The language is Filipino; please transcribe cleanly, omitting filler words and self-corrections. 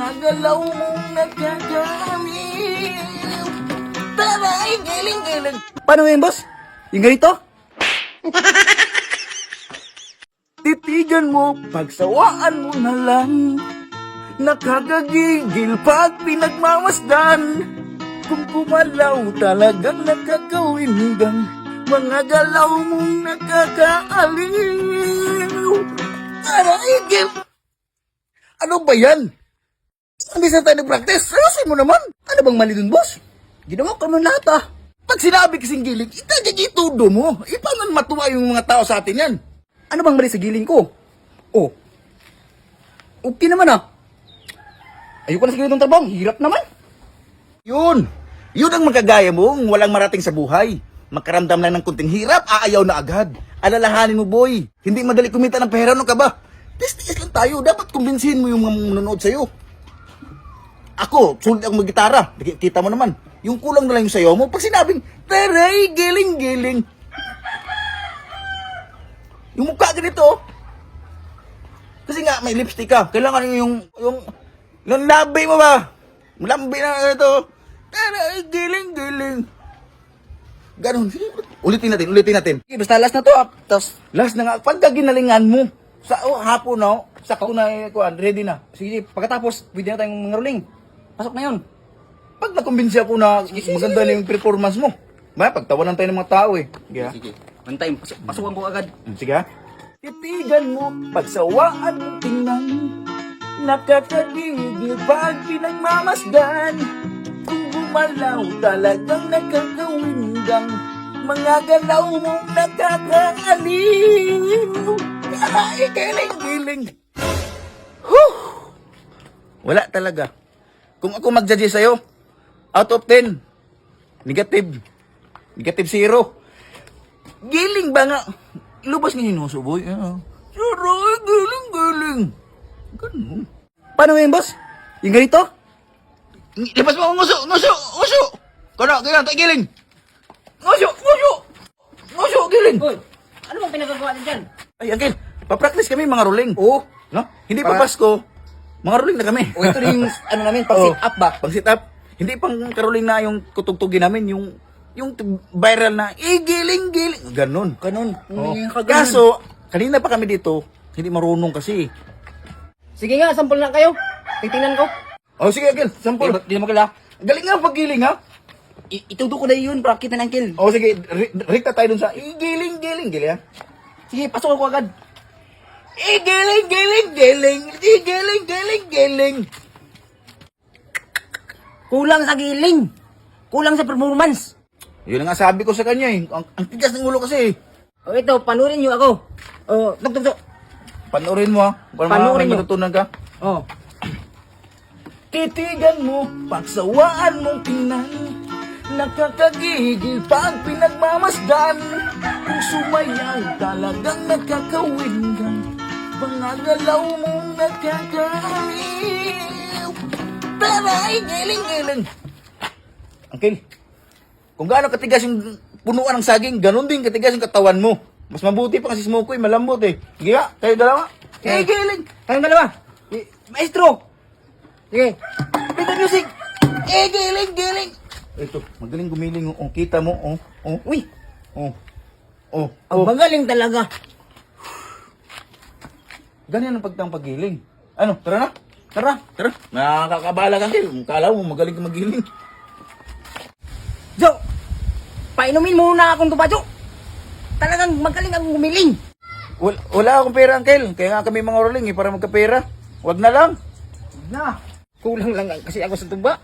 mga galaw mong nagkakaliw. Taray, giling-giling. Paano ngayon, boss? Yung ganito? Titigan mo, pagsawaan mo na lang. Nakakagigil pag pinagmamasdan. Kung gumalaw talagang nakakawindang. Mga galaw mong nakakaaliw. Aray, gil! Ano ba yan? Hindi sa tayo nag-practice. Ayusin mo naman. Ano bang mali dun, boss? Ginawa ko naman lahat, ah. Pag sinabi kasing giling, itagigitudo mo. Paano matuwa yung mga tao sa atin yan? Ano bang mali sa giling ko? Oh. Okay naman, ah. Ayoko na sa ganitong trabaho. Hirap naman. Yun. Yun ang magagaya mo. Walang marating sa buhay. Makaramdam lang ng kunting hirap, aayaw na agad. Alalahanin mo, boy. Hindi madali kumita ng pera, no ka ba? Tiis lang tayo. Dapat kumbinsihin mo yung mga manonood sa'yo. Ako, sulit akong mag-gitara. Kita mo naman. Yung kulang na lang yung sayo mo. Pag sinabing, taray, giling-giling. Yung mukha ganito. Kasi nga, may lipstick ka. Kailangan yung labi mo ba? Lambi na ito. Taray, giling-giling. Ganon. Ulitin natin. Basta last na to, ah. Tapos, last na nga. Pagka ginalingan mo, sa hapon na, sakto na, ready na. Sige, pagkatapos, pwede na tayong mangaruling. Pasok na yun. Pag nakumbinsi ako na maganda na yung performance mo, pagtawanan tayo ng mga tao eh. Sige. One time, pasukan ko agad. Sige ha. Titigan mo, pagsawaan mo tingnan. Nakakagigil pag pinagmamasdan. Kung gumalaw talagang nakakawindang. Mga galaw mong nakakaaliw. Ay, giling-giling. Wala talaga. Kung ako mag-judge sa'yo, out of 10, negative 0. Giling ba nga? Ilubas nga yung nuso, boy. Saray, giling-giling. Ganun. Paano ngayon, boss? Yung ganito? Labas mo ang nguso! Kano, tayo giling. Nguso, giling. Hoy, ano bang pinagagawa niyo dyan? Ay, Uncle, papractice kami mga rolling. Oo. No? Hindi pa Pasko, mga rolling na kami. O ito na yung, ano namin, pang-sit up ba? Pang sit up. Hindi pang karoling na yung kutugtugin namin, yung viral na, giling-giling. Ganon. Oh. Kaso, kanina pa kami dito, hindi marunong kasi. Sige nga, sample na kayo. Titingnan ko. Oh, sige, Uncle, sample. Di mo kila. Galing nga pag-giling, ha? Itudo ko na yun para kita ng kill. Oh, sige, rikta tayo dun sa, giling-giling, ha? Sige, pasok ako agad. Giling-giling. Kulang sa giling. Kulang sa performance. Yun ang nga sabi ko sa kanya eh. Ang tigas ng ulo kasi eh. O ito, panurin niyo ako. O, tuk. Panoorin mo ha. Para Panoorin may mo. matutunan ka. O. Titigan mo, pagsawaan mong tingnan. Nakakagigil pag pinagmamasdan. Kung sumayaw talagang nakakawindang. Mga galaw mong nakakaliw. Taray, giling-giling. Uncle, kung gaano katigas yung punuan ng saging, ganun din katigas yung katawan mo. Mas mabuti pa kasi Smokey, malambot eh. Sige nga, kayo dalawa. Giling. Kayong dalawa. Maestro. Sige. Play the music. Giling. Ito, magaling gumiling. Oh, kita mo. Uy, Oh. ang magaling talaga. Ganyan ang paggiling. Ano, tara na. Tara. Nakakabala ka, Uncle. Kala mo, magaling ka magiling. Jo, painumin mo na akong tuba, Jo. Talagang magaling ang gumiling. Wala akong pera, Uncle. Kaya nga kami mga rolling eh, para magkapera. Wag na lang. Na, kulang lang kasi ako sa tuba.